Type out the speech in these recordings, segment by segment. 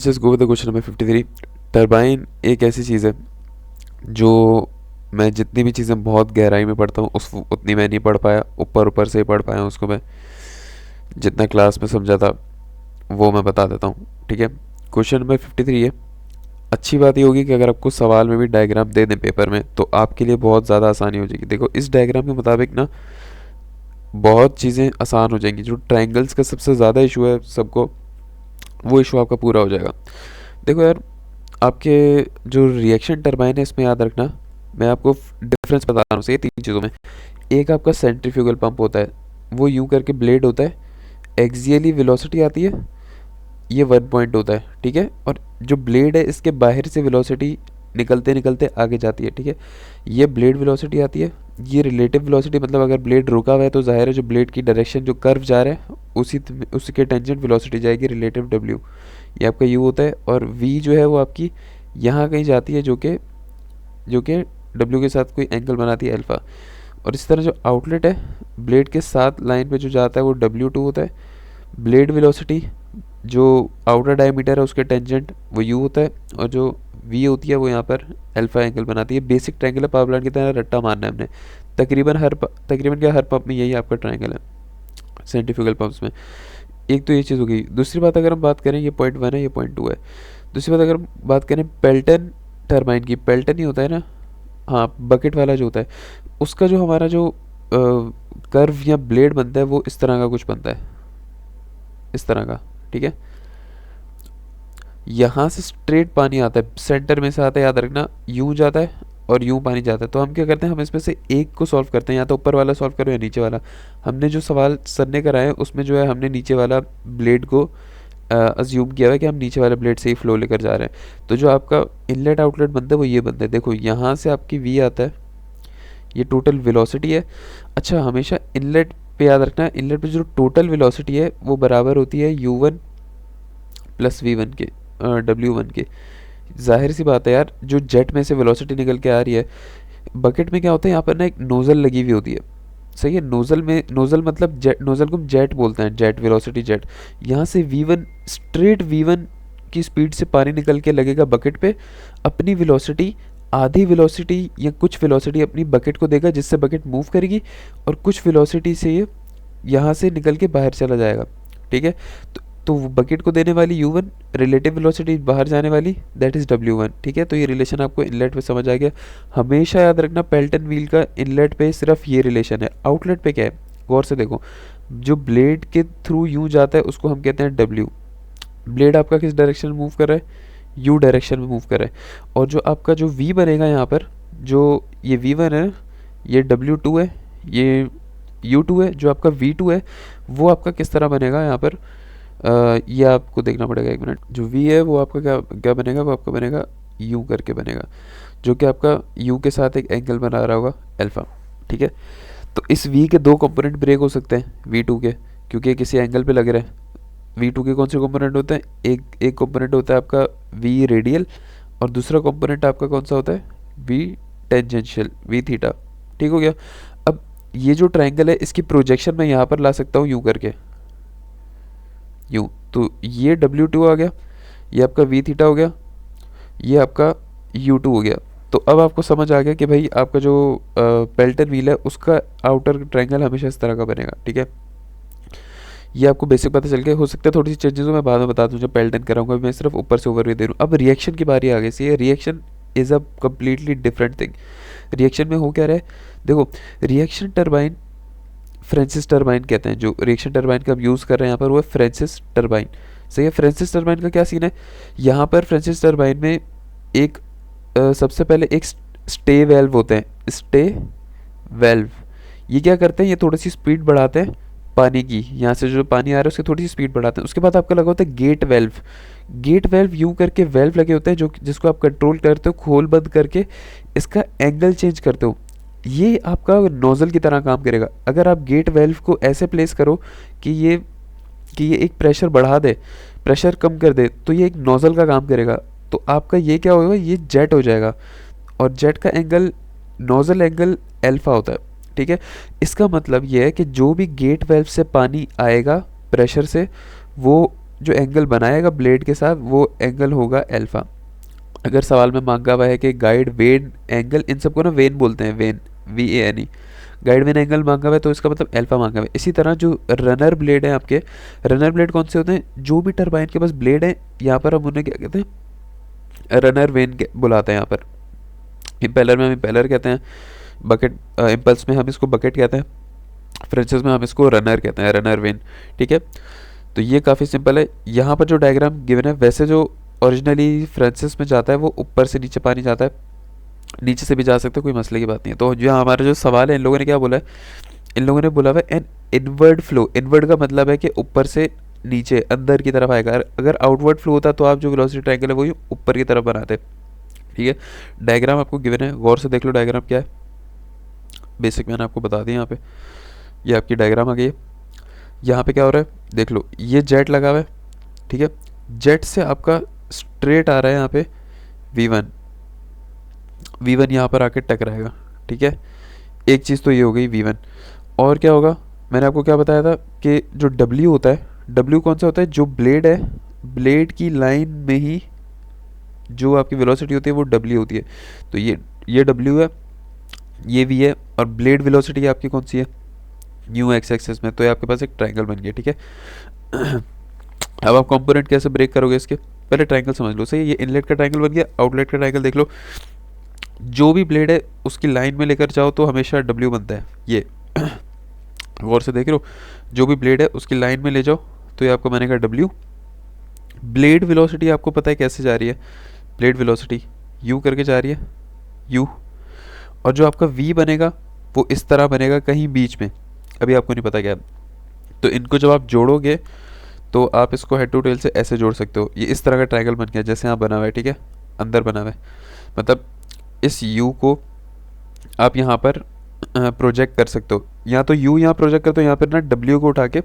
Just go with the question number 53। Turbine एक ऐसी चीज़ है जो मैं जितनी भी चीज़ें बहुत गहराई में पढ़ता हूँ उस उतनी मैं नहीं पढ़ पाया, ऊपर ऊपर से ही पढ़ पाया हूँ उसको मैं। जितना क्लास में समझा था वो मैं बता देता हूँ, ठीक है। क्वेश्चन नंबर 53 है। अच्छी बात ये होगी कि अगर आपको सवाल में भी डायग्राम दे दें पेपर में तो आपके लिए बहुत ज़्यादा आसानी हो जाएगी। देखो इस डायग्राम के मुताबिक ना बहुत चीज़ें आसान हो जाएंगी। जो ट्रायंगल्स का सबसे ज़्यादा इशू है सबको, वो इशू आपका पूरा हो जाएगा। देखो यार, आपके जो रिएक्शन टरबाइन है इसमें याद रखना, मैं आपको डिफरेंस बता रहा हूँ ये तीन चीज़ों में। एक आपका सेंट्रीफ्यूगल पंप होता है, वो यूं करके ब्लेड होता है, एक्सियली वेलोसिटी आती है, ये 1 पॉइंट होता है, ठीक है। और जो ब्लेड है इसके बाहर से वेलोसिटी निकलते निकलते आगे जाती है, ठीक है। ये ब्लेड वेलोसिटी आती है। ये रिलेटिव वेलोसिटी, मतलब अगर ब्लेड रुका हुआ है तो जाहिर है जो ब्लेड की डायरेक्शन जो कर्व जा रहा है उसी के टेंजेंट वेलोसिटी जाएगी, रिलेटिव डब्ल्यू। ये आपका यू होता है। और वी जो है वो आपकी यहाँ कहीं जाती है, जो कि डब्ल्यू के साथ कोई एंगल बनाती है अल्फ़ा। और इस तरह जो आउटलेट है ब्लेड के साथ लाइन पे जो जाता है वो W2 होता है। ब्लेड वेलोसिटी जो आउटर डायमीटर है उसके टेंजेंट वो U होता है। और जो V होती है वो यहाँ पर अल्फ़ा एंगल बनाती है। बेसिक ट्रायंगल है, पावर प्लांट की तरह रट्टा मारना है हमने। तकरीबन क्या हर पंप में यही आपका ट्रायंगल है सेंट्रीफ्यूगल पंप्स में। एक तो ये चीज़ हो गई। दूसरी बात अगर हम बात करें, ये पॉइंट 1 है, ये पॉइंट 2 है। दूसरी बात अगर हम बात करें पेल्टन टरबाइन की, पेल्टन ही होता है ना, हाँ, बकेट वाला जो होता है, उसका जो हमारा जो कर्व या ब्लेड बनता है वो इस तरह का कुछ बनता है, इस तरह का, ठीक है। यहाँ से स्ट्रेट पानी आता है, सेंटर में से आता है, याद रखना, यूं जाता है और यूं पानी जाता है। तो हम क्या करते हैं, हम इसमें से एक को सॉल्व करते हैं, या तो ऊपर वाला सॉल्व करो या नीचे वाला। हमने जो सवाल सर ने कराया है उसमें जो है हमने नीचे वाला ब्लेड को अज्यूम किया हुआ है कि हम नीचे वाले ब्लेड से ही फ्लो लेकर जा रहे हैं। तो जो आपका इनलेट आउटलेट बनता है वो ये बनता है। देखो यहाँ से आपकी वी आता है, ये टोटल वेलोसिटी है। अच्छा, हमेशा इनलेट पे याद रखना है, इनलेट पे जो टोटल वेलोसिटी है वो बराबर होती है U1 प्लस V1 के, W1 के। जाहिर सी बात है यार, जो जेट में से वेलोसिटी निकल के आ रही है, बकेट में क्या होता है, यहाँ पर ना एक नोज़ल लगी हुई होती है, सही है। नोज़ल मतलब जेट, नोज़ल को हम जेट बोलते हैं, जेट वेलोसिटी जेट। यहाँ से V1 स्ट्रेट V1 की स्पीड से पानी निकल के लगेगा बकेट पे। अपनी वेलोसिटी, आधी वेलोसिटी या कुछ वेलोसिटी अपनी बकेट को देगा जिससे बकेट मूव करेगी, और कुछ वेलोसिटी से ये यहाँ से निकल के बाहर चला जाएगा, ठीक है। तो बकेट को देने वाली U1, रिलेटिव वेलोसिटी बाहर जाने वाली दैट इज़ W1, ठीक है। तो ये रिलेशन आपको इनलेट पे समझ आ गया। हमेशा याद रखना पेल्टन व्हील का इनलेट पे सिर्फ ये रिलेशन है, आउटलेट पे क्या है, गौर से देखो। जो ब्लेड के थ्रू यूँ जाता है उसको हम कहते हैं W। ब्लेड आपका किस डायरेक्शन में मूव कर रहा है, U डायरेक्शन में मूव कर रहा है। और जो आपका जो V बनेगा यहाँ पर, जो ये V1 है, ये W2 है, ये U2 है, जो आपका V2 है वो आपका किस तरह बनेगा यहाँ पर, ये आपको देखना पड़ेगा, एक मिनट। जो V है वो आपका क्या क्या बनेगा, वो आपका बनेगा U करके बनेगा, जो कि आपका U के साथ एक एंगल बना रहा होगा अल्फ़ा, ठीक है। तो इस V के दो कंपोनेंट ब्रेक हो सकते हैं V2 के, क्योंकि ये किसी एंगल पे लग रहे हैं। V2 के कौन से कंपोनेंट होते हैं, एक कंपोनेंट होता है आपका V रेडियल, और दूसरा कंपोनेंट आपका कौन सा होता है, V टेंजेंशियल, V थीटा, ठीक हो गया। अब ये जो ट्रायंगल है इसकी प्रोजेक्शन मैं यहाँ पर ला सकता हूँ यूँ करके, यूँ। तो ये W2 आ गया, ये आपका V थीटा हो गया, ये आपका U2 हो गया। तो अब आपको समझ आ गया कि भाई आपका जो पेल्टन व्हील है उसका आउटर ट्रायंगल हमेशा इस तरह का बनेगा, ठीक है। ये आपको बेसिक पता चल गया। हो सकता है थोड़ी सी चेंजेस मैं बाद में बता दूँ जब पेल्टन कराऊंगा, मैं सिर्फ ऊपर से ओवरव्यू दे रहा हूँ। अब रिएक्शन की बारी आ गई। She reaction is a completely different thing. Reaction में हो क्या रहा है, देखो, रिएक्शन टरबाइन, फ्रांसिस टरबाइन कहते हैं, जो रिएक्शन टरबाइन का हम यूज़ कर रहे हैं यहाँ पर वो है फ्रांसिस टरबाइन, सही है। फ्रांसिस टरबाइन का क्या सीन है, यहाँ पर फ्रांसिस टरबाइन में एक सबसे पहले एक स्टे वेल्व होते हैं, स्टे वेल्व। ये क्या करते हैं, ये थोड़ी सी स्पीड बढ़ाते हैं पानी की, यहाँ से जो पानी आ रहा है उसकी थोड़ी सी स्पीड बढ़ाते हैं। उसके बाद आपका लगा होता है गेट वेल्व। गेट वेल्व यूँ करके वेल्व लगे होते हैं जो जिसको आप कंट्रोल करते हो, खोल बंद करके इसका एंगल चेंज करते हो। ये आपका नोज़ल की तरह काम करेगा। अगर आप गेट वेल्व को ऐसे प्लेस करो कि ये एक प्रेशर बढ़ा दे, प्रेशर कम कर दे, तो ये एक नोज़ल का काम करेगा। तो आपका ये क्या होगा, ये जेट हो जाएगा, और जेट का एंगल, नोज़ल एंगल अल्फ़ा होता है, ठीक है। इसका मतलब ये है कि जो भी गेट वेल्व से पानी आएगा प्रेशर से, वो जो एंगल बनाएगा ब्लेड के साथ वो एंगल होगा अल्फ़ा। अगर सवाल में मांगा हुआ है कि गाइड वेन एंगल, इन सबको ना वेन बोलते हैं, when, VANE, guide when angle मांगा हुआ है तो इसका मतलब अल्फा मांगा हुआ है। इसी तरह जो रनर ब्लेड है आपके, रनर ब्लेड कौन से होते हैं, जो भी टरबाइन के पास ब्लेड है यहाँ पर हम उन्हें क्या कहते हैं, रनर वेन बुलाते हैं। यहाँ पर इम्पेलर में हम इम्पेलर कहते हैं, बकेट इम्पल्स में हम इसको बकेट कहते हैं, फ्रेंचेस में हम इसको रनर कहते हैं, रनर वेन। ठीक है, तो ये काफ़ी सिंपल है। यहाँ पर जो डायग्राम गिवन है, वैसे जो ओरिजिनली फ्रेंचेस में जाता है वो ऊपर से नीचे पानी जाता है, नीचे से भी जा सकता है, कोई मसले की बात नहीं है। तो जो हमारा जो सवाल है, इन लोगों ने क्या बोला है, इन लोगों ने बोला हुआ है एन इनवर्ड फ्लो। इनवर्ड का मतलब है कि ऊपर से नीचे अंदर की तरफ आएगा। अगर आउटवर्ड फ्लो होता तो आप जो वेलोसिटी ट्रायंगल है वो ऊपर की तरफ बनाते। ठीक है, डायग्राम आपको गिवन है, गौर से देख लो डायग्राम क्या है। बेसिक मैंने आपको बता दिया यहाँ पे, ये आपकी डायग्राम आ गई है। यहाँ पे क्या हो रहा है देख लो, ये जेट लगा हुआ है। ठीक है, जेट से आपका स्ट्रेट आ रहा है यहाँ पे V1 यहाँ पर आके टकराएगा। ठीक है, एक चीज़ तो ये हो गई V1। और क्या होगा, मैंने आपको क्या बताया था कि जो W होता है, W कौन सा होता है, जो ब्लेड है, ब्लेड की लाइन में ही जो आपकी वेलोसिटी होती है वो W होती है। तो ये W है, ये V है, और ब्लेड वेलोसिटी आपकी कौन सी है, न्यू एक्स एक्सेस में। तो ये आपके पास एक ट्रायंगल बन गया। ठीक है, अब आप कंपोनेंट कैसे ब्रेक करोगे इसके, पहले ट्रायंगल समझ लो। सही, ये इनलेट का ट्रायंगल बन गया, आउटलेट का ट्रायंगल देख लो। जो भी ब्लेड है उसकी लाइन में लेकर जाओ तो हमेशा W बनता है। ये गौर से देख रहे हो, जो भी ब्लेड है उसकी लाइन में ले जाओ तो ये आपको बनेगा W। ब्लेड वेलोसिटी आपको पता है कैसे जा रही है, ब्लेड वेलोसिटी U करके जा रही है, U। और जो आपका V बनेगा वो इस तरह बनेगा कहीं बीच में, अभी आपको नहीं पता क्या। तो इनको जब आप जोड़ोगे तो आप इसको हेड टू टेल से ऐसे जोड़ सकते हो। ये इस तरह का ट्रायंगल बन गया जैसे यहाँ बना हुआ है। ठीक है, अंदर बना हुआ है, मतलब इस U को आप यहाँ पर प्रोजेक्ट कर सकते हो। या तो U यहाँ प्रोजेक्ट कर दो, यहाँ पर ना W को उठा के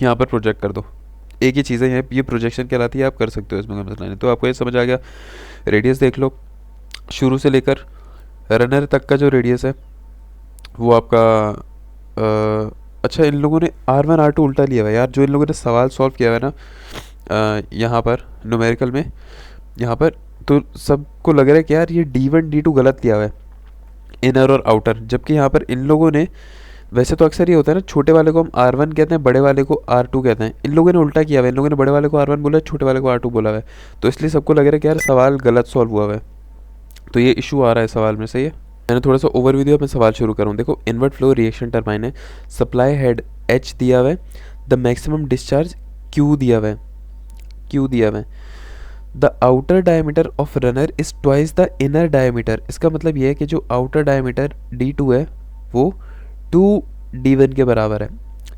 यहाँ पर प्रोजेक्ट कर दो, एक ही चीज़ है, ये प्रोजेक्शन कहलाती है, आप कर सकते हो, इसमें कोई मसला नहीं। तो आपको ये समझ आ गया। रेडियस देख लो, शुरू से लेकर रनर तक का जो रेडियस है वो आपका अच्छा, इन लोगों ने R1 R2 उल्टा लिया हुआ है यार। जो इन लोगों ने सवाल सॉल्व किया हुआ है ना यहाँ पर न्यूमेरिकल में, यहाँ पर तो सबको लग रहा है कि यार ये D1 D2 गलत लिया हुआ है, इनर और आउटर। जबकि यहाँ पर इन लोगों ने, वैसे तो अक्सर ये होता है ना, छोटे वाले को हम R1 कहते हैं, बड़े वाले को R2 कहते हैं। इन लोगों ने उल्टा किया हुआ है, इन लोगों ने बड़े वाले को R1 बोला है, छोटे वाले को R2 बोला हुआ है। तो इसलिए सबको लग रहा है कि यार सवाल गलत सॉल्व हुआ है, तो ये इशू आ रहा है सवाल में। सही है, मैंने थोड़ा सा ओवरव्यू दिया, मैं सवाल शुरू करूँ। देखो, इनवर्ट फ्लो रिएक्शन टरबाइन है, सप्लाई हेड H दिया हुआ है, द मैक्सिमम डिस्चार्ज Q दिया हुआ है, Q दिया हुआ है। The outer diameter of runner is twice the inner diameter. इसका मतलब ये है कि जो आउटर डायमीटर D2 है वो 2D1 के बराबर है।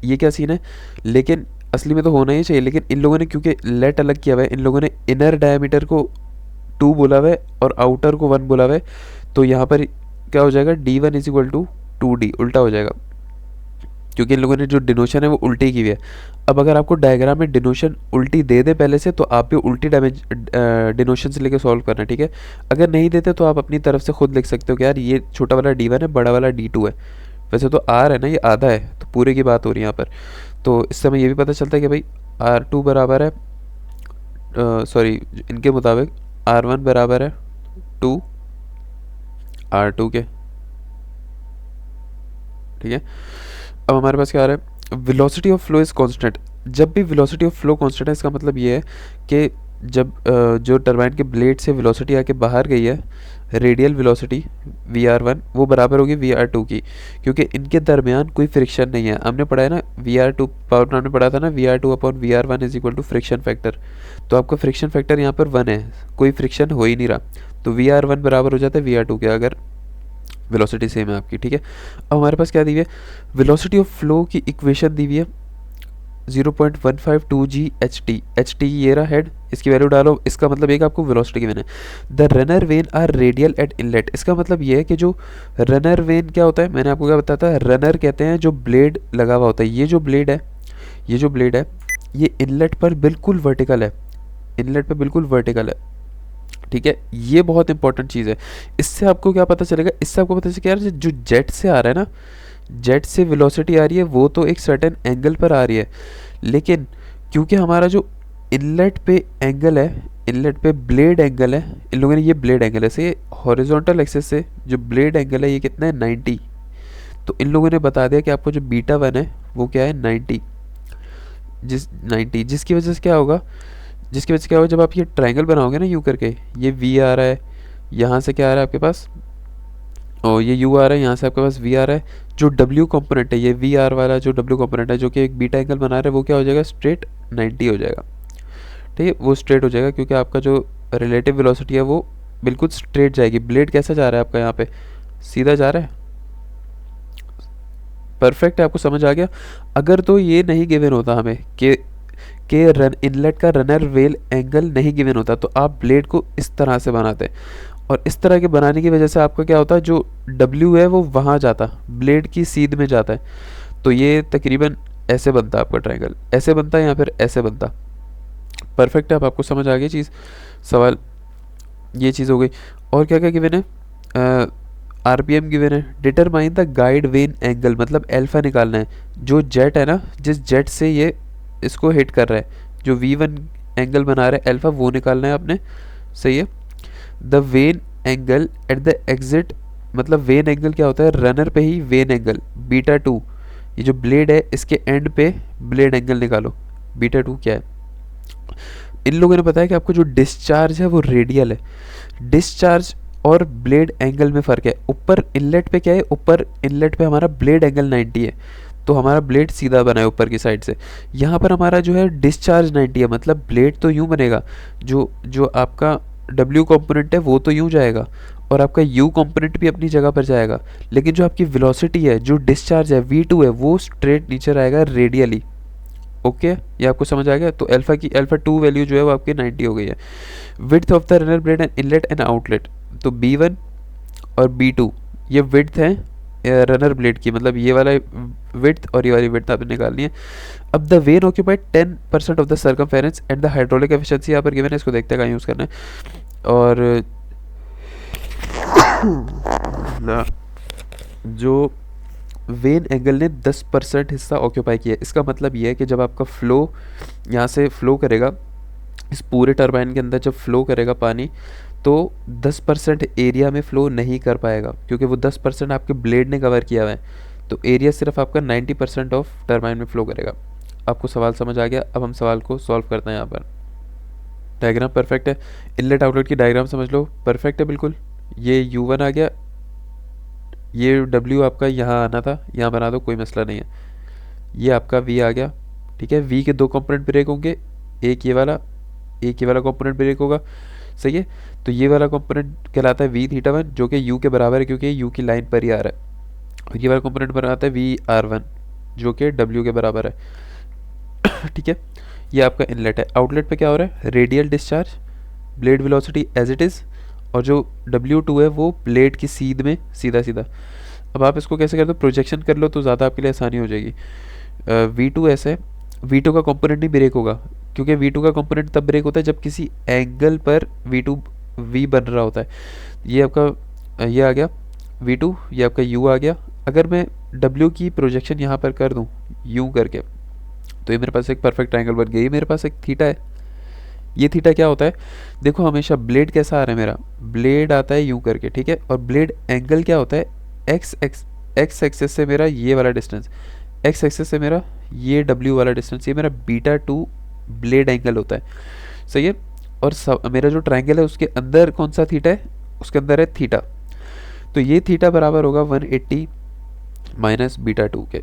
ये क्या सीन है, लेकिन असली में तो होना ही चाहिए, लेकिन इन लोगों ने क्योंकि लेट अलग किया हुआ है, इन लोगों ने इनर डायमीटर को 2 बोला हुआ है और आउटर को 1 बोला हुआ है। तो यहाँ पर क्या हो जाएगा, D1 is equal to 2D, उल्टा हो जाएगा, क्योंकि इन लोगों ने जो डिनोशन है वो उल्टी की हुई है। अब अगर आपको डायग्राम में डिनोशन उल्टी दे दे पहले से, तो आप भी उल्टी डिनोशन से लेकर सॉल्व करना। ठीक है, अगर नहीं देते तो आप अपनी तरफ से खुद लिख सकते हो कि यार ये छोटा वाला D1 है, बड़ा वाला D2 है। वैसे तो R है ना, ये आधा है, तो पूरे की बात हो रही है यहाँ पर। तो इससे हमें ये भी पता चलता है कि भाई R2 बराबर है, सॉरी इनके मुताबिक R1 बराबर है 2 R2 के। ठीक है, अब हमारे पास क्या आ रहा है, velocity of flow is constant. जब भी वेलोसिटी ऑफ फ्लो कांस्टेंट है, इसका मतलब ये है कि जब जो टरबाइन के ब्लेड से वेलोसिटी आके बाहर गई है, रेडियल वेलोसिटी VR1 वो बराबर होगी VR2 की, क्योंकि इनके दरमियान कोई फ्रिक्शन नहीं है। हमने पढ़ा है ना VR2 पावर प्लांट में पढ़ा था ना, VR2 upon VR1 is equal to friction factor. तो आपका फ्रिक्शन फैक्टर यहाँ पर 1 है, कोई फ्रिक्शन हो ही नहीं रहा, तो VR1 बराबर हो जाता है VR2 के, अगर वेलोसिटी सेम है आपकी। ठीक है, अब हमारे पास क्या दी हुई है, वेलोसिटी ऑफ फ्लो की इक्वेशन दी हुई है 0.152 GHT। HT ये रहा हेड, इसकी वैल्यू डालो, इसका मतलब एक आपको वेलोसिटी की है। The runner vane are radial at inlet. इसका मतलब ये है कि जो रनर वेन क्या होता है, मैंने आपको क्या बताया था, रनर कहते हैं जो ब्लेड लगा हुआ होता है। ये जो ब्लेड है, ये जो ब्लेड है, ये इनलेट पर बिल्कुल वर्टिकल है, इनलेट पर बिल्कुल वर्टिकल है। ठीक है, ये बहुत इंपॉर्टेंट चीज़ है। इससे आपको क्या पता चलेगा, इससे आपको पता चलेगा यार जो जेट से आ रहा है ना, जेट से वेलोसिटी आ रही है वो तो एक सर्टेन एंगल पर आ रही है, लेकिन क्योंकि हमारा जो इनलेट पे एंगल है, इनलेट पे ब्लेड एंगल है, इन लोगों ने ये ब्लेड एंगल है, से हॉरिजॉन्टल एक्सिस से जो ब्लेड एंगल है ये कितना है 90। तो इन लोगों ने बता दिया कि आपको जो बीटा वन है वो क्या है 90, जिसकी वजह से क्या होगा, जब आप ये ट्रायंगल बनाओगे ना यूँ करके, ये वी आ रहा है, यहाँ से क्या आ रहा है आपके पास, और ये यू आ रहा है, यहाँ से आपके पास वी आ रहा है, जो डब्ल्यू कंपोनेंट है ये वी आर वाला जो डब्ल्यू कंपोनेंट है जो कि एक बीटा एंगल बना रहा है वो क्या हो जाएगा, स्ट्रेट 90 हो जाएगा। ठीक है, वो स्ट्रेट हो जाएगा क्योंकि आपका जो रिलेटिव वेलोसिटी है वो बिल्कुल स्ट्रेट जाएगी। ब्लेड कैसा जा रहा है आपका यहाँ पे, सीधा जा रहा है, परफेक्ट है, आपको समझ आ गया। अगर तो ये नहीं गिवन होता हमें कि रन इनलेट का रनर वेल एंगल नहीं गिवन होता तो आप ब्लेड को इस तरह से बनाते, और इस तरह के बनाने की वजह से आपका क्या होता है, जो W है वो वहाँ जाता, ब्लेड की सीध में जाता है, तो ये तकरीबन ऐसे बनता आपका ट्रायंगल, ऐसे बनता या फिर ऐसे बनता। परफेक्ट है, अब आपको समझ आ गई चीज़, सवाल ये चीज़ हो गई। और क्या क्या गिवन है, RPM गिवन है, determine the guide when angle, मतलब अल्फा निकालना है, जो जेट है ना, जिस जेट से ये इसको हिट कर रहा है, जो V1 एंगल बना रहा है अल्फा, वो निकालना है आपने, सही है। The when angle at the exit, मतलब वेन एंगल क्या होता है, रनर पे ही वेन एंगल बीटा 2, ये जो ब्लेड है इसके एंड पे ब्लेड एंगल निकालो, बीटा 2 क्या है। इन लोगों ने बताया कि आपको जो डिस्चार्ज है वो रेडियल है, डिस्चार्ज और ब्लेड एंगल में फ़र्क है। ऊपर इनलेट पे क्या है, ऊपर इनलेट पे हमारा ब्लेड एंगल 90 है, तो हमारा ब्लेड सीधा बना है ऊपर की साइड से। यहाँ पर हमारा जो है डिस्चार्ज 90 है, मतलब ब्लेड तो यूँ बनेगा, जो जो आपका W कंपोनेंट है वो तो यूँ जाएगा और आपका U कंपोनेंट भी अपनी जगह पर जाएगा, लेकिन जो आपकी वेलोसिटी है, जो डिस्चार्ज है V2 है, वो स्ट्रेट नीचे आएगा रेडियली। ओके, ये आपको समझ आ गया। तो अल्फा 2 वैल्यू जो है वो आपकी 90 हो गई है। Width of the runner blade and inlet and outlet, तो B1 और B2 ये विड्थ है रनर ब्लेड की, मतलब ये वाला विड्थ और ये वाली विड्थ आपने निकालनी है। अब the when occupied 10% of the circumference and the hydraulic efficiency यहाँ पर गिवन है, इसको देखते हैं कहाँ यूज़ करना है। और जो वेन एंगल ने 10% हिस्सा ऑक्यूपाई किया, इसका मतलब ये है कि जब आपका फ्लो यहाँ से फ्लो करेगा, इस पूरे टरबाइन के अंदर जब फ्लो करेगा पानी, तो 10% एरिया में फ़्लो नहीं कर पाएगा क्योंकि वो 10% आपके ब्लेड ने कवर किया हुआ है, तो एरिया सिर्फ आपका 90% ऑफ टरबाइन में फ़्लो करेगा। आपको सवाल समझ आ गया। अब हम सवाल को सॉल्व करते हैं। यहाँ पर डायग्राम परफेक्ट है, इनलेट आउटलेट की डायग्राम समझ लो, परफेक्ट है बिल्कुल। ये U1 आ गया, ये W आपका यहाँ आना था, यहाँ बना दो, कोई मसला नहीं है। ये आपका V आ गया, ठीक है। V के दो कंपोनेंट ब्रेक होंगे, एक ये वाला कंपोनेंट ब्रेक होगा, सही है। तो ये वाला कंपोनेंट कहलाता है V θ1 जो कि U के बराबर है क्योंकि U की लाइन पर ही आ रहा है, और ये वाला कंपोनेंट बनाता है VR1 जो कि W के बराबर है ठीक है। ये आपका इनलेट है। आउटलेट पे क्या हो रहा है, radial discharge, blade velocity as it is, और जो W2 है वो ब्लेड की सीध में सीधा सीधा। अब आप इसको कैसे कर दो, प्रोजेक्शन कर लो तो ज़्यादा आपके लिए आसानी हो जाएगी। V2 ऐसे, V2 का कंपोनेंट नहीं ब्रेक होगा क्योंकि V2 का कंपोनेंट तब ब्रेक होता है जब किसी एंगल पर V बन रहा होता है। ये आपका ये आ गया V2, ये आपका U आ गया। अगर मैं W की प्रोजेक्शन यहाँ पर कर दूँ यूँ करके, तो ये मेरे पास एक परफेक्ट ट्रायंगल बन गया। ये मेरे पास एक थीटा है, ये थीटा क्या होता है, देखो हमेशा ब्लेड कैसा आ रहा है, मेरा ब्लेड आता है यूँ करके, ठीक है। और ब्लेड एंगल क्या होता है, एक्स एक्सेस से मेरा ये वाला डिस्टेंस, एक्स एक्सेस से मेरा ये W वाला डिस्टेंस, ये मेरा β2 ब्लेड एंगल होता है, सही है। और मेरा जो ट्रायंगल है उसके अंदर कौन सा थीटा है, उसके अंदर है थीटा। तो ये थीटा बराबर होगा 180 माइनस β2 के,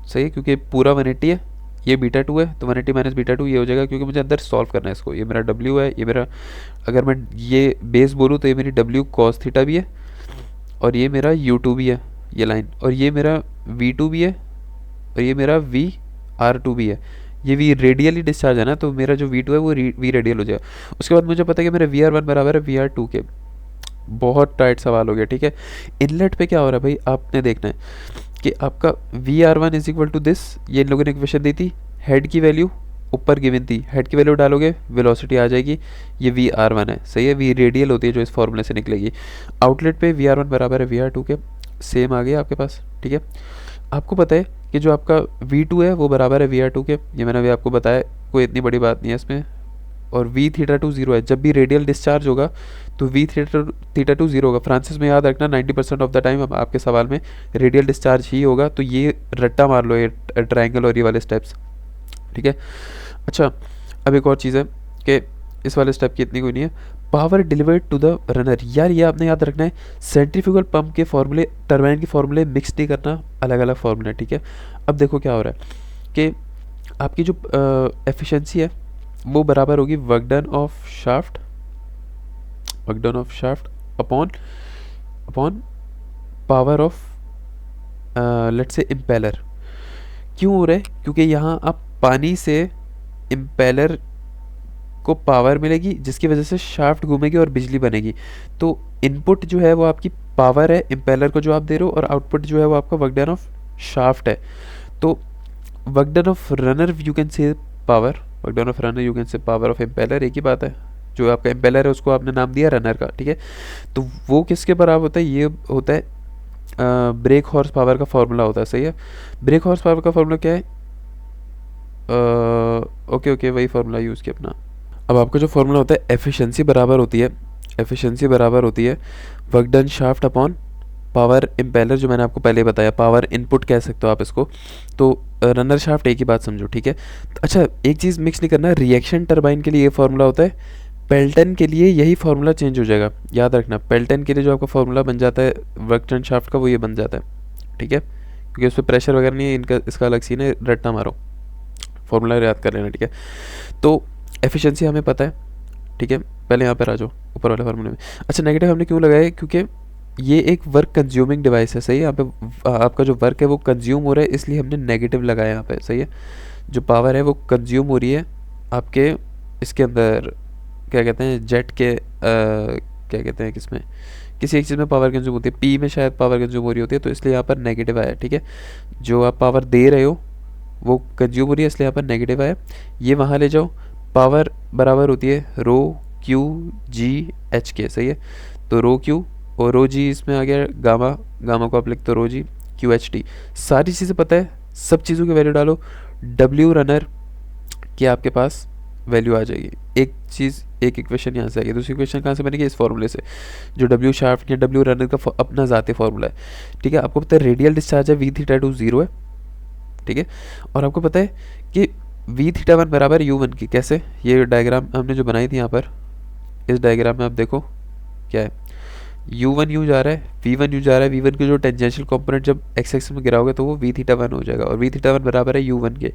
सही है, क्योंकि पूरा 180 है, ये β2 है, तो 180 माइनस β2 ये हो जाएगा, क्योंकि मुझे अंदर सॉल्व करना है इसको। ये मेरा W है, ये मेरा, अगर मैं ये बेस बोलूँ तो ये मेरी W cos थीटा भी है, और ये मेरा U2 भी है, ये लाइन, और ये मेरा V2 भी है, और ये मेरा VR2 भी है। ये V रेडियली डिस्चार्ज है ना, तो मेरा जो V2 है वो V रेडियल हो जाएगा। उसके बाद मुझे पता है कि मेरा VR1 बराबर है VR2 के। बहुत टाइट सवाल हो गया, ठीक है। इनलेट पे क्या हो रहा है भाई, आपने देखना है कि आपका VR1 is equal to this, ये इन लोगों ने इक्वेशन दी थी, हेड की वैल्यू ऊपर गिवन थी, हेड की वैल्यू डालोगे वेलोसिटी आ जाएगी, ये VR1 है, सही है। V रेडियल होती है जो इस फॉर्मूले से निकलेगी। आउटलेट पे VR1 बराबर है VR2 के, सेम आ गया आपके पास, ठीक है। आपको पता है कि जो आपका V2 है वो बराबर है VR2 के, ये मैंने अभी आपको बताया, कोई इतनी बड़ी बात नहीं है इसमें। और वी थीटा टू ज़ीरो है, जब भी रेडियल डिस्चार्ज होगा तो वी थीटा टू ज़ीरो होगा। फ्रांसिस में याद रखना 90% ऑफ द टाइम आपके सवाल में रेडियल डिस्चार्ज ही होगा, तो ये रट्टा मार लो ये ट्राइंगल और ये वाले स्टेप्स, ठीक है। अच्छा, अब एक और चीज़ है कि इस वाले स्टेप की इतनी कोई नहीं है। Power delivered to the runner, यार ये आपने याद रखना है, सेंट्रीफ्यूगल पंप के फॉर्मूले टरबाइन के फॉर्मूले मिक्स नहीं करना, अलग अलग फार्मूले, ठीक है। अब देखो क्या हो रहा है कि आपकी जो एफिशिएंसी है वो बराबर होगी work done of shaft upon power of let's say impeller. क्यों हो रहा है? क्योंकि यहाँ आप पानी से इम्पेलर को पावर मिलेगी जिसकी वजह से शाफ्ट घूमेगी और बिजली बनेगी। तो इनपुट जो है वो आपकी पावर है इम्पेलर को जो आप दे रहे हो, और आउटपुट जो है वो आपका वर्क डन ऑफ शाफ्ट है। तो work done of runner you can say power, work done of runner you can say power of impeller, एक ही बात है। जो आपका इम्पेलर है उसको आपने नाम दिया रनर का, ठीक है। तो वो किसके बराबर होता है? ये होता है ब्रेक हॉर्स पावर का फॉर्मूला होता है, सही है। ब्रेक हॉर्स पावर का फॉर्मूला क्या है? ओके वही फार्मूला यूज़ किया अपना। अब आपका जो फार्मूला होता है एफिशिएंसी बराबर होती है work done shaft upon power impeller, जो मैंने आपको पहले बताया, पावर इनपुट कह सकते हो आप इसको। तो रनर शाफ्ट एक ही बात समझो, ठीक है। अच्छा, एक चीज़ मिक्स नहीं करना, रिएक्शन टरबाइन के लिए ये फार्मूला होता है, पेल्टन के लिए यही फार्मूला चेंज हो जाएगा, याद रखना। पेल्टन के लिए जो आपका फार्मूला बन जाता है वर्क डन शाफ्ट का, वो ये बन जाता है, ठीक है। क्योंकि उस पर प्रेशर वगैरह नहीं है, इनका इसका अलग सीन है, रट्टा मारो, फार्मूला याद कर लेना, ठीक है। तो एफिशिएंसी हमें पता है, ठीक है। पहले यहाँ पर आ जाओ ऊपर वाले फार्मूले में। अच्छा, नेगेटिव हमने क्यों लगाया है? क्योंकि ये एक वर्क कंज्यूमिंग डिवाइस है, सही है। यहाँ पे आपका जो वर्क है वो कंज्यूम हो रहा है, इसलिए हमने नेगेटिव लगाया यहाँ पे, सही है। जो पावर है वो कंज्यूम हो रही है आपके इसके अंदर, क्या कहते हैं, जेट के क्या कहते हैं, किसमें, किसी एक चीज़ में पावर कंज्यूम होती है, पी में शायद पावर कंज्यूम हो रही होती है, तो इसलिए यहाँ पर नेगेटिव आया, ठीक है। जो आप पावर दे रहे हो वो कंज्यूम हो रही है, इसलिए यहाँ पर नेगेटिव आया। ये वहाँ ले जाओ, पावर बराबर होती है रो क्यू जी एच के, सही है। तो रो क्यू और रो जी इसमें आ गया गामा को आप लिखते हो रो जी, क्यू एच टी, सारी चीज़ें पता है, सब चीज़ों की वैल्यू डालो, डब्ल्यू रनर की आपके पास वैल्यू आ जाएगी। एक चीज़, एक इक्वेशन यहाँ से आएगी, दूसरी इक्वेशन कहाँ से बनेगी? इस फॉर्मूले से, जो डब्ल्यू शाफ्ट या डब्ल्यू रनर का अपना ज़ाती फॉर्मूला है, ठीक है। आपको पता है रेडियल डिस्चार्ज है वी थीटा टू ज़ीरो है, ठीक है। और आपको पता है कि वी थीटा वन बराबर यू वन की, कैसे? ये डायग्राम हमने जो बनाई थी यहाँ पर, इस डायग्राम में आप देखो क्या है, यू वन यू जा रहा है, वी वन यू जा रहा है, वी वन के जो टेंजेंशियल कंपोनेंट जब एक्स एक्सिस में गिराओगे तो वो वी थीटा वन हो जाएगा, और वी थीटा वन बराबर है यू वन के।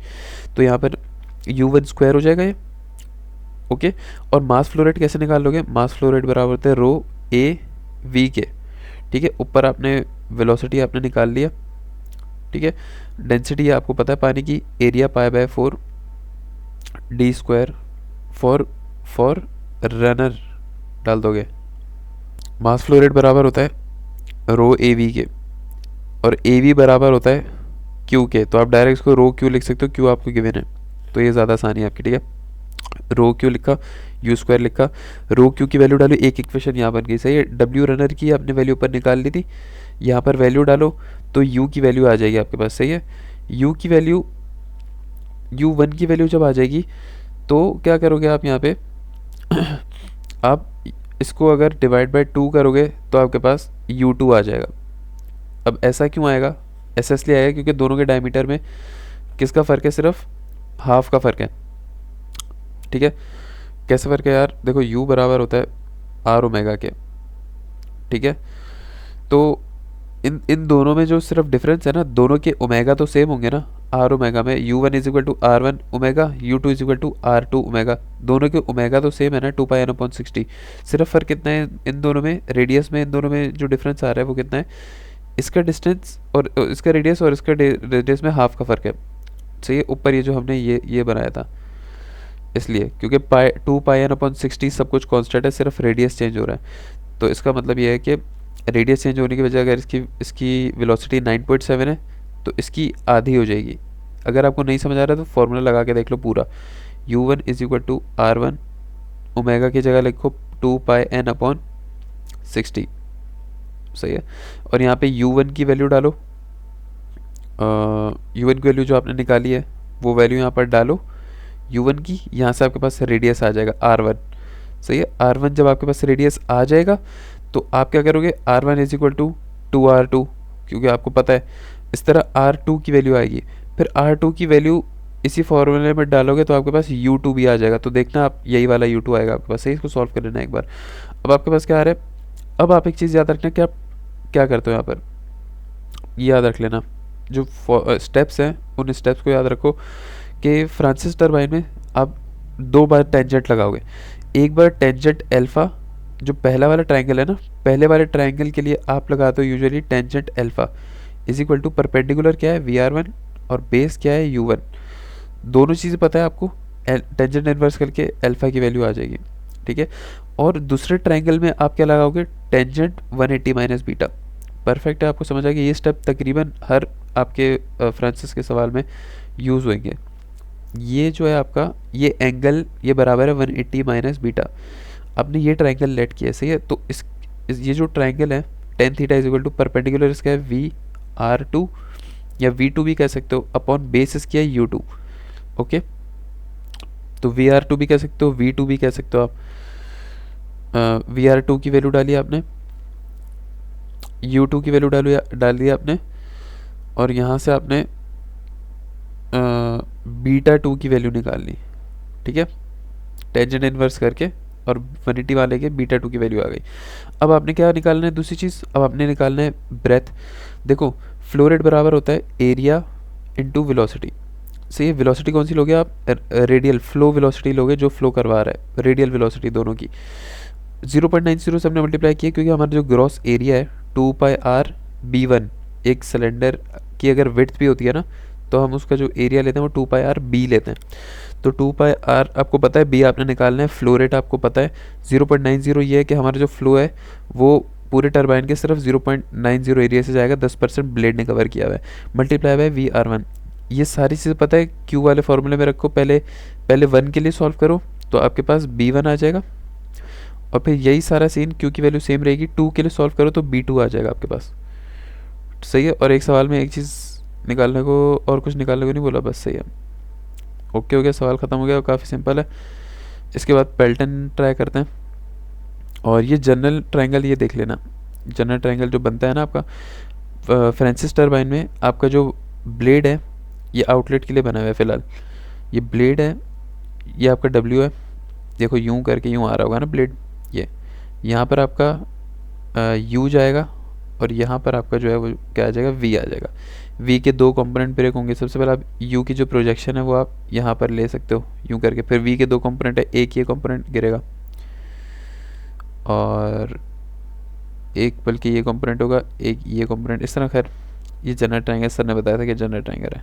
तो यहाँ पर यू वन स्क्वायर हो जाएगा ये, ओके। और मास फ्लो रेट कैसे निकाल लोगे? मास फ्लो रेट बराबर होता है रो ए वी के, ठीक है। ऊपर आपने वेलोसिटी आपने निकाल लिया, ठीक है। डेंसिटी आपको पता है पानी की, area pi by 4 D square for runner डाल दोगे। मास फ्लो रेट बराबर होता है रो ए वी के, और ए वी बराबर होता है क्यू के। तो आप डायरेक्ट इसको रो क्यू लिख सकते हो, क्यू आपको गिवन है, तो ये ज़्यादा आसानी है आपकी, ठीक है। रो क्यू लिखा, यू स्क्वायर लिखा, रो क्यू की वैल्यू डालो, एक इक्वेशन यहाँ बन गई, सही है। डब्ल्यू रनर की आपने वैल्यू ऊपर निकाल ली थी, यहाँ पर वैल्यू डालो तो यू की वैल्यू आ जाएगी आपके पास, सही है। यू की वैल्यू, यू वन की वैल्यू जब आ जाएगी तो क्या करोगे आप यहाँ पे आप इसको अगर डिवाइड बाय 2 करोगे तो आपके पास u2 आ जाएगा। अब ऐसा क्यों आएगा? ऐसा इसलिए आएगा क्योंकि दोनों के डायमीटर में किसका फ़र्क है? सिर्फ हाफ का फ़र्क है, ठीक है। कैसे फ़र्क है यार? देखो u बराबर होता है आर ओमेगा के, ठीक है। तो इन दोनों में जो सिर्फ डिफरेंस है ना, दोनों के ओमेगा तो सेम होंगे ना, आर ओमेगा में U one is equal to R one omega, U two is equal to R two omega, दोनों के ओमेगा तो सेम है ना, 2 पाई एन अपॉन 60। सिर्फ फ़र्क कितना है इन दोनों में? रेडियस में इन दोनों में जो डिफरेंस आ रहा है वो कितना है? इसका डिस्टेंस और इसका रेडियस और इसका रेडियस में हाफ का फ़र्क है, सही है। ऊपर ये जो हमने ये बनाया था, इसलिए क्योंकि 2 पाई एन अपॉन 60 सब कुछ कॉन्स्टेंट है, सिर्फ रेडियस चेंज हो रहा है। तो इसका मतलब ये है कि रेडियस चेंज होने की वजह अगर इसकी वेलोसिटी 9.7 है तो इसकी आधी हो जाएगी। अगर आपको नहीं समझ आ रहा है तो फॉर्मूला लगा के देख लो पूरा, U one is equal to R one omega की जगह लिखो 2 पाई एन अपॉन 60, सही है। और यहाँ पे यू वन की वैल्यू डालो, यू वन की वैल्यू जो आपने निकाली है वो वैल्यू यहाँ पर डालो, U1 की, यहाँ से आपके पास रेडियस आ जाएगा R1। सही है, R1 जब आपके पास रेडियस आ जाएगा तो आप क्या करोगे, R1 is equal to 2R2, क्योंकि आपको पता है इस तरह R2 की वैल्यू आएगी। फिर R2 की वैल्यू इसी फॉर्मूले में डालोगे तो आपके पास U2 भी आ जाएगा। तो देखना आप यही वाला U2 आएगा आपके पास। सही, इसको सॉल्व कर लेना एक बार। अब आपके पास क्या आ रहा है, अब आप एक चीज़ याद रखना कि आप क्या करते हो यहाँ पर, ये याद रख लेना जो स्टेप्स हैं उन स्टेप्स को याद रखो कि फ्रांसिस टर्बाइन में आप दो बार टेंजेंट लगाओगे। एक बार टेंजेंट अल्फ़ा, जो पहला वाला ट्रायंगल है ना, पहले वाले ट्रायंगल के लिए आप लगाते हो usually tangent alpha is equal to perpendicular क्या है VR1 और बेस क्या है U1। दोनों चीज़ें पता है आपको, टेंजेंट इन्वर्स करके अल्फ़ा की वैल्यू आ जाएगी। ठीक है, और दूसरे ट्रायंगल में आप क्या लगाओगे, टेंजेंट 180 माइनस बीटा। परफेक्ट है, आपको समझ आ गया। ये स्टेप तकरीबन हर आपके फ्रांसिस के सवाल में यूज़ होंगे। ये जो है आपका ये एंगल ये बराबर है 180 माइनस बीटा। आपने ये ट्रायंगल लेट किया, सही है। तो ये जो ट्रायंगल है tan theta is equal to perpendicular इसका है VR2 या V2 भी कह सकते हो, अपॉन बेस इसकी है U2। ओके, तो VR2 भी कह सकते हो, V2 भी कह सकते हो आप। VR2 की वैल्यू डाली आपने, U2 की वैल्यू डाल दी आपने, और यहाँ से आपने बीटा 2 की वैल्यू निकाल ली। ठीक है, टेंजेंट इन्वर्स करके और 180 वाले के बीटा 2 की वैल्यू आ गई। अब आपने क्या निकालना है, दूसरी चीज़ अब आपने निकालना है ब्रेथ। देखो फ्लो रेट बराबर होता है एरिया इंटू वेलोसिटी। सही, वेलोसिटी कौन सी लोगे आप, रेडियल फ्लो वेलोसिटी लोगे जो फ्लो करवा रहा है, रेडियल वेलोसिटी दोनों की 0.90 से हमने मल्टीप्लाई किया, क्योंकि हमारा जो ग्रॉस एरिया है 2πr/b1, एक सिलेंडर की अगर विड्थ भी होती है ना तो हम उसका जो एरिया लेते हैं वो 2πr/b लेते हैं। तो 2πr आपको पता है, b आपने निकालना है, फ्लो रेट आपको पता है 0.90 ये है कि हमारा जो फ्लो है वो पूरे टरबाइन के सिर्फ 0.90 एरिया से जाएगा, 10% ब्लेड ने कवर किया हुआ है, मल्टीप्लाई बाय VR1। ये सारी चीज़ें पता है, Q वाले फॉर्मूले में रखो, पहले पहले 1 के लिए सॉल्व करो तो आपके पास B1 आ जाएगा, और फिर यही सारा सीन Q की वैल्यू सेम रहेगी, 2 के लिए सॉल्व करो तो B2 आ जाएगा आपके पास। सही है, और एक सवाल में एक चीज़ निकालने को और कुछ निकालने को नहीं बोला, बस सही है। ओके हो गया, सवाल ख़त्म हो गया, काफ़ी सिंपल है। इसके बाद पेल्टन ट्राई करते हैं, और ये जनरल ट्रायंगल ये देख लेना। जनरल ट्रायंगल जो बनता है ना आपका फ्रांसिस टर्बाइन में, आपका जो ब्लेड है ये आउटलेट के लिए बना हुआ है फ़िलहाल। ये ब्लेड है, ये आपका W है, देखो यूँ करके यूँ आ रहा होगा ना ब्लेड, ये यहाँ पर आपका U जाएगा, और यहाँ पर आपका जो है वो क्या आ जाएगा, V आ जाएगा। V के दो कंपोनेंट ब्रेक होंगे। सबसे पहले आप U की जो प्रोजेक्शन है वो आप यहाँ पर ले सकते हो यूँ करके, फिर V के दो कंपोनेंट है, एक ये कंपोनेंट गिरेगा और एक बल्कि ये कंपोनेंट होगा, एक ये कंपोनेंट, इस तरह। खैर ये जनरल ट्रायंगल सर ने बताया था कि जनरल ट्रायंगल है।